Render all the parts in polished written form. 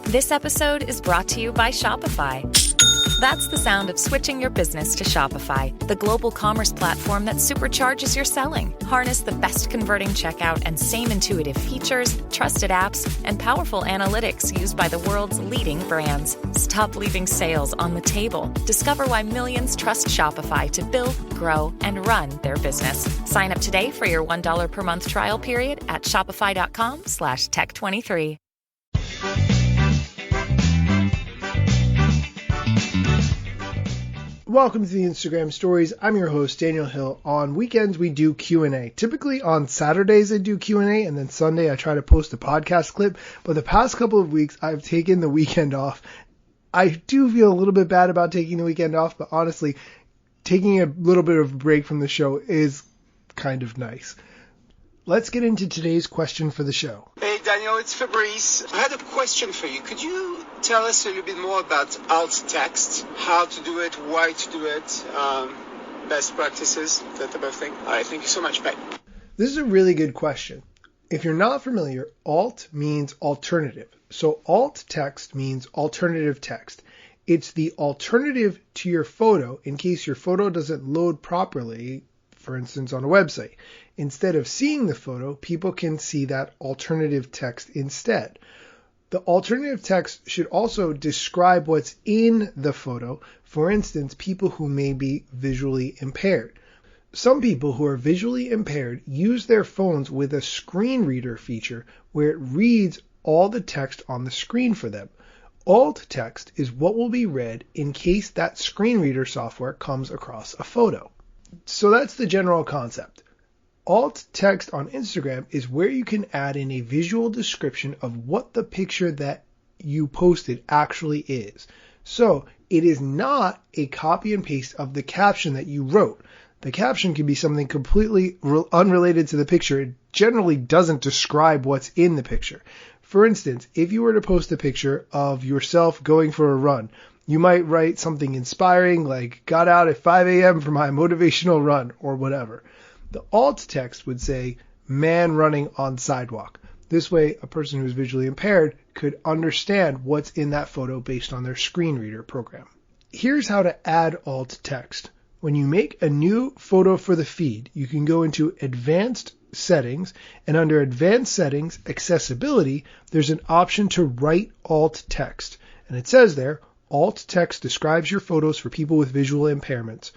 This episode is brought to you by Shopify. That's the sound of switching your business to Shopify, the global commerce platform that supercharges your selling. Harness the best converting checkout and same intuitive features, trusted apps, and powerful analytics used by the world's leading brands. Stop leaving sales on the table. Discover why millions trust Shopify to build, grow, and run their business. Sign up today for your $1 per month trial period at shopify.com/tech23. Welcome to the Instagram Stories. I'm your host, Daniel Hill. On weekends, we do Q&A. Typically on Saturdays, I do Q&A, and then Sunday, I try to post a podcast clip. But the past couple of weeks, I've taken the weekend off. I do feel a little bit bad about taking the weekend off, but honestly, taking a little bit of a break from the show is kind of nice. Let's get into today's question for the show. Hey Daniel, it's Fabrice. I had a question for you. Could you tell us a little bit more about alt text, how to do it, why to do it, best practices, that type of thing? All right, thank you so much. Bye. This is a really good question. If you're not familiar, alt means alternative. So alt text means alternative text. It's the alternative to your photo in case your photo doesn't load properly, for instance, on a website. Instead of seeing the photo, people can see that alternative text instead. The alternative text should also describe what's in the photo. For instance, people who may be visually impaired. Some people who are visually impaired use their phones with a screen reader feature where it reads all the text on the screen for them. Alt text is what will be read in case that screen reader software comes across a photo. So that's the general concept. Alt text on Instagram is where you can add in a visual description of what the picture that you posted actually is. So it is not a copy and paste of the caption that you wrote. The caption can be something completely unrelated to the picture. It generally doesn't describe what's in the picture. For instance, if you were to post a picture of yourself going for a run, you might write something inspiring like, got out at 5 a.m. for my motivational run, or whatever. The alt text would say, man running on sidewalk. This way, a person who's visually impaired could understand what's in that photo based on their screen reader program. Here's how to add alt text. When you make a new photo for the feed, you can go into Advanced Settings, and under Advanced Settings, Accessibility, there's an option to write alt text. And it says there, alt text describes your photos for people with visual impairments.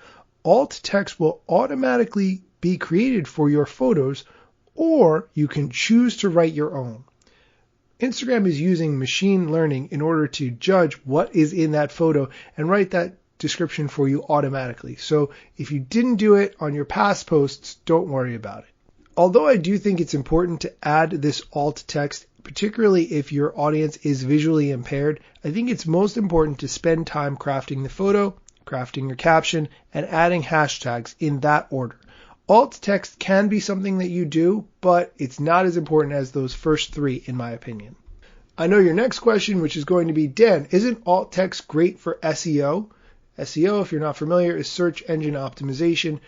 Alt text will automatically be created for your photos, or you can choose to write your own. Instagram is using machine learning in order to judge what is in that photo and write that description for you automatically. So if you didn't do it on your past posts, don't worry about it. Although I do think it's important to add this alt text, particularly if your audience is visually impaired, I think it's most important to spend time crafting the photo, crafting your caption, and adding hashtags in that order. Alt text can be something that you do, but it's not as important as those first three, in my opinion. I know your next question, which is going to be, Dan, isn't alt text great for SEO? SEO, if you're not familiar, is search engine optimization.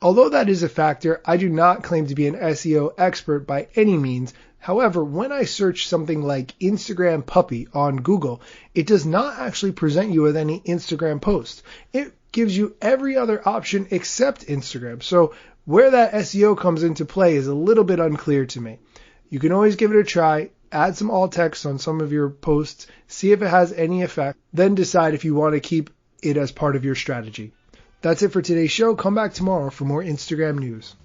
Although that is a factor, I do not claim to be an SEO expert by any means. However, when I search something like Instagram puppy on Google, it does not actually present you with any Instagram posts. It gives you every other option except Instagram. So where that SEO comes into play is a little bit unclear to me. You can always give it a try, add some alt text on some of your posts, see if it has any effect, then decide if you want to keep it as part of your strategy. That's it for today's show. Come back tomorrow for more Instagram news.